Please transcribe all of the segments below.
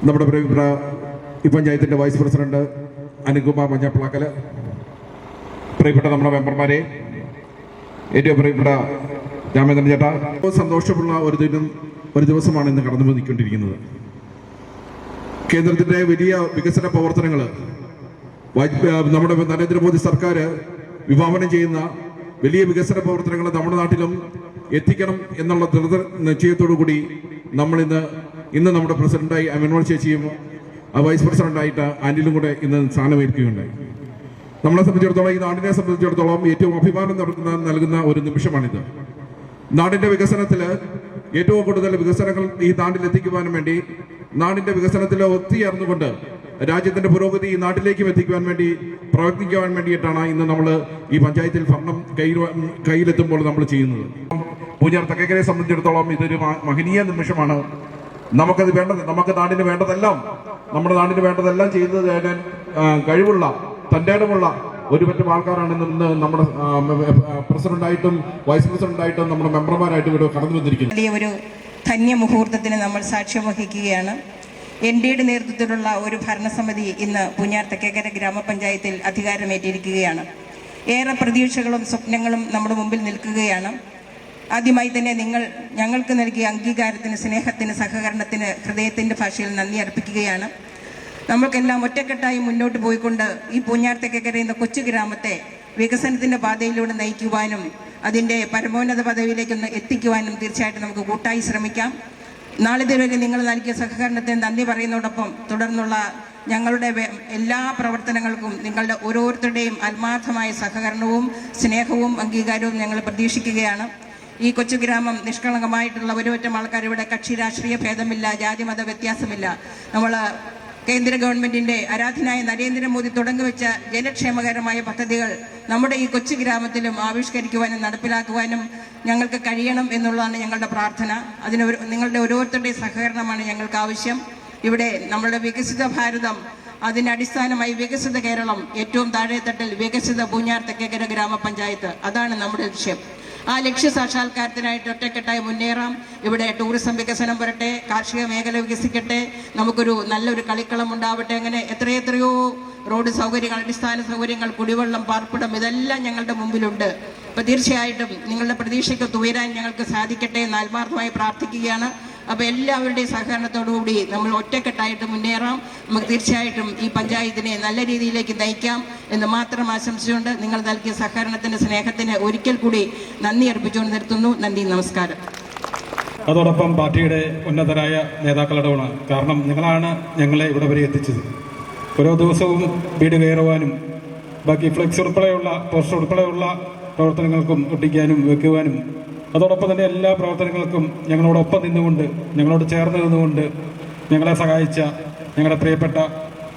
നമ്മുടെ പ്രിയപ്പെട്ട ഈ പഞ്ചായത്തിൻ്റെ വൈസ് പ്രസിഡന്റ് അനുകുമാർ മഞ്ഞപ്പളക്കൽ, പ്രിയപ്പെട്ട നമ്മുടെ മെമ്പർമാരെ, ഏറ്റവും പ്രിയപ്പെട്ട രാമേന്ദ്രൻ ചേട്ടാ, സന്തോഷമുള്ള ഒരു ദിവസമാണ് ഇന്ന് കടന്നു പോയിക്കൊണ്ടിരിക്കുന്നത്. കേന്ദ്രത്തിന്റെ വലിയ വികസന പ്രവർത്തനങ്ങൾ നമ്മുടെ നരേന്ദ്രമോദി സർക്കാർ വിഭാവനം ചെയ്യുന്ന വലിയ വികസന പ്രവർത്തനങ്ങൾ നമ്മുടെ നാട്ടിലും എത്തിക്കണം എന്നുള്ള ദൃഢ നിശ്ചയത്തോടു കൂടി നമ്മൾ ഇന്ന് നമ്മുടെ പ്രസിഡന്റായി അമിൻമോൾ ചേച്ചിയും വൈസ് പ്രസിഡന്റായിട്ട് ആന്റിലും കൂടെ ഇന്ന് സ്ഥാനമേൽക്കുകയുണ്ടായി. നമ്മളെ സംബന്ധിച്ചിടത്തോളം, ഈ നാടിനെ സംബന്ധിച്ചിടത്തോളം ഏറ്റവും അഭിമാനം നൽകുന്ന ഒരു നിമിഷമാണിത്. നാടിന്റെ വികസനത്തിൽ ഏറ്റവും കൂടുതൽ വികസനങ്ങൾ ഈ നാട്ടിൽ എത്തിക്കുവാനും വേണ്ടി, നാടിന്റെ വികസനത്തിൽ ഒത്തുചേർന്നുകൊണ്ട് രാജ്യത്തിന്റെ പുരോഗതി ഈ നാട്ടിലേക്കും എത്തിക്കുവാൻ വേണ്ടി പ്രവർത്തിക്കുവാൻ വേണ്ടിയിട്ടാണ് ഇന്ന് നമ്മൾ ഈ പഞ്ചായത്തിൽ ഭരണം കയ്യിലെത്തുമ്പോൾ നമ്മൾ ചെയ്യുന്നത്. പൂഞ്ഞാർ തെക്കേക്കരയെ സംബന്ധിച്ചിടത്തോളം ഇതൊരു മഹനീയ നിമിഷമാണ്. നമുക്ക് നാടിന് വേണ്ടതെല്ലാം, നമ്മുടെ നാടിന് വേണ്ടതെല്ലാം ചെയ്തു തരാൻ കഴിവുള്ള, തന്റേടമുള്ള ഒരുപറ്റം ആൾക്കാരാണ് ഇന്ന് നമ്മുടെ പ്രസിഡന്റായിട്ടും വൈസ് പ്രസിഡന്റായിട്ടും നമ്മുടെ മെമ്പർമാരായിട്ടും ഇവിടെ കടന്നു വന്നിരിക്കുന്നത്. വലിയ ഒരു ധന്യ മുഹൂർത്തത്തിന് നമ്മൾ സാക്ഷ്യം വഹിക്കുകയാണ്. എൻഡിയുടെ നേതൃത്വത്തിലുള്ള ഒരു ഭരണസമിതി ഇന്ന് പൂഞ്ഞാർ തെക്കേക്കര ഗ്രാമപഞ്ചായത്തിൽ അധികാരമേറ്റിരിക്കുകയാണ്. ഏറെ പ്രതീക്ഷകളും സ്വപ്നങ്ങളും നമ്മുടെ മുമ്പിൽ നിൽക്കുകയാണ്. ആദ്യമായി തന്നെ ഞങ്ങൾക്ക് നൽകിയ അംഗീകാരത്തിന്, സ്നേഹത്തിന്, സഹകരണത്തിന് ഹൃദയത്തിൻ്റെ ഭാഷയിൽ നന്ദി അർപ്പിക്കുകയാണ്. നമ്മൾക്കെല്ലാം ഒറ്റക്കെട്ടായി മുന്നോട്ട് പോയിക്കൊണ്ട് ഈ പൂഞ്ഞാർ തെക്കേക്കര എന്ന കൊച്ചു ഗ്രാമത്തെ വികസനത്തിൻ്റെ പാതയിലൂടെ നയിക്കുവാനും അതിൻ്റെ പരമോന്നത പദവിയിലേക്കൊന്ന് എത്തിക്കുവാനും തീർച്ചയായിട്ടും നമുക്ക് കൂട്ടായി ശ്രമിക്കാം. നാളിതുവരെ നിങ്ങൾ നൽകിയ സഹകരണത്തിന് നന്ദി പറയുന്നതോടൊപ്പം തുടർന്നുള്ള ഞങ്ങളുടെ എല്ലാ പ്രവർത്തനങ്ങൾക്കും നിങ്ങളുടെ ഓരോരുത്തരുടെയും ആത്മാർത്ഥമായ സഹകരണവും സ്നേഹവും അംഗീകാരവും ഞങ്ങൾ പ്രതീക്ഷിക്കുകയാണ്. ഈ കൊച്ചു ഗ്രാമം നിഷ്കളങ്കമായിട്ടുള്ള ഒരുപറ്റം ആൾക്കാർ ഇവിടെ കക്ഷി രാഷ്ട്രീയ ഭേദമില്ല, ജാതി മത വ്യത്യാസമില്ല. നമ്മൾ കേന്ദ്ര ഗവൺമെന്റിന്റെ ആരാധനായ നരേന്ദ്രമോദി തുടങ്ങിവെച്ച ജനക്ഷേമകരമായ പദ്ധതികൾ നമ്മുടെ ഈ കൊച്ചു ഗ്രാമത്തിലും ആവിഷ്കരിക്കുവാനും നടപ്പിലാക്കുവാനും ഞങ്ങൾക്ക് കഴിയണം എന്നുള്ളതാണ് ഞങ്ങളുടെ പ്രാർത്ഥന. അതിന് നിങ്ങളുടെ ഓരോരുത്തരുടെയും സഹകരണമാണ് ഞങ്ങൾക്ക് ആവശ്യം. ഇവിടെ നമ്മളുടെ വികസിത ഭാരതം, അതിനടിസ്ഥാനമായി വികസിത കേരളം, ഏറ്റവും താഴെത്തട്ടിൽ വികസിത പൂഞ്ഞാർ തെക്കേക്കര ഗ്രാമപഞ്ചായത്ത്, അതാണ് നമ്മുടെ ലക്ഷ്യം. ആ ലക്ഷ്യ സാക്ഷാത്കാരത്തിനായിട്ട് ഒറ്റക്കെട്ടായി മുന്നേറാം. ഇവിടെ ടൂറിസം വികസനം വരട്ടെ, കാർഷിക മേഖല വികസിക്കട്ടെ, നമുക്കൊരു നല്ലൊരു കളിക്കളം ഉണ്ടാവട്ടെ. അങ്ങനെ എത്രയോ റോഡ് സൗകര്യങ്ങൾ, അടിസ്ഥാന സൗകര്യങ്ങൾ, കുടിവെള്ളം, പാർപ്പിടം, ഇതെല്ലാം ഞങ്ങളുടെ മുമ്പിലുണ്ട്. അപ്പോൾ തീർച്ചയായിട്ടും നിങ്ങളുടെ പ്രതീക്ഷയ്ക്ക് ഉയരാൻ ഞങ്ങൾക്ക് സാധിക്കട്ടെ എന്ന് ആത്മാർത്ഥമായി പ്രാർത്ഥിക്കുകയാണ്. അപ്പോൾ എല്ലാവരുടെയും സഹകരണത്തോടുകൂടി നമ്മൾ ഒറ്റക്കെട്ടായിട്ട് മുന്നേറാം. നമുക്ക് തീർച്ചയായിട്ടും ഈ പഞ്ചായത്തിനെ നല്ല രീതിയിലേക്ക് നയിക്കാം എന്ന് മാത്രം ആശംസിച്ചുകൊണ്ട് നിങ്ങൾ നൽകിയ സഹകരണത്തിന്, സ്നേഹത്തിന് ഒരിക്കൽ കൂടി നന്ദി അർപ്പിച്ചുകൊണ്ട് നിർത്തുന്നു. നന്ദി, നമസ്കാരം. അതോടൊപ്പം പാർട്ടിയുടെ ഉന്നതരായ നേതാക്കളുടെ ഗുണം, കാരണം നിങ്ങളാണ് ഞങ്ങളെ ഇവിടെ വരെ എത്തിച്ചത്. ഓരോ ദിവസവും വീട് കയറുവാനും ബാക്കി ഫ്ലെക്സ് ഉൾപ്പെടെയുള്ള പോസ്റ്റർ ഉൾപ്പെടെയുള്ള പ്രവർത്തനങ്ങൾക്കും ഒട്ടിക്കാനും വെക്കുവാനും, അതോടൊപ്പം തന്നെ എല്ലാ പ്രവർത്തനങ്ങൾക്കും ഞങ്ങളോടൊപ്പം നിന്നുകൊണ്ട്, ഞങ്ങളോട് ചേർന്ന് നിന്നുകൊണ്ട് ഞങ്ങളെ സഹായിച്ച ഞങ്ങളുടെ പ്രിയപ്പെട്ട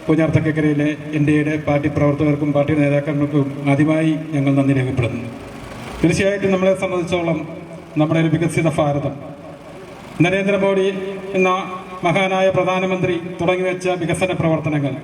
പൂഞ്ഞാർ തെക്കേക്കരയിലെ എൻഡിഎയുടെ പാർട്ടി പ്രവർത്തകർക്കും പാർട്ടി നേതാക്കന്മാർക്കും ആദ്യമായി ഞങ്ങൾ നന്ദി രേഖപ്പെടുന്നു. തീർച്ചയായിട്ടും നമ്മളെ സംബന്ധിച്ചോളം നമ്മുടെ ഒരു വികസിത ഭാരതം, നരേന്ദ്രമോദി എന്ന മഹാനായ പ്രധാനമന്ത്രി തുടങ്ങിവെച്ച വികസന പ്രവർത്തനങ്ങൾ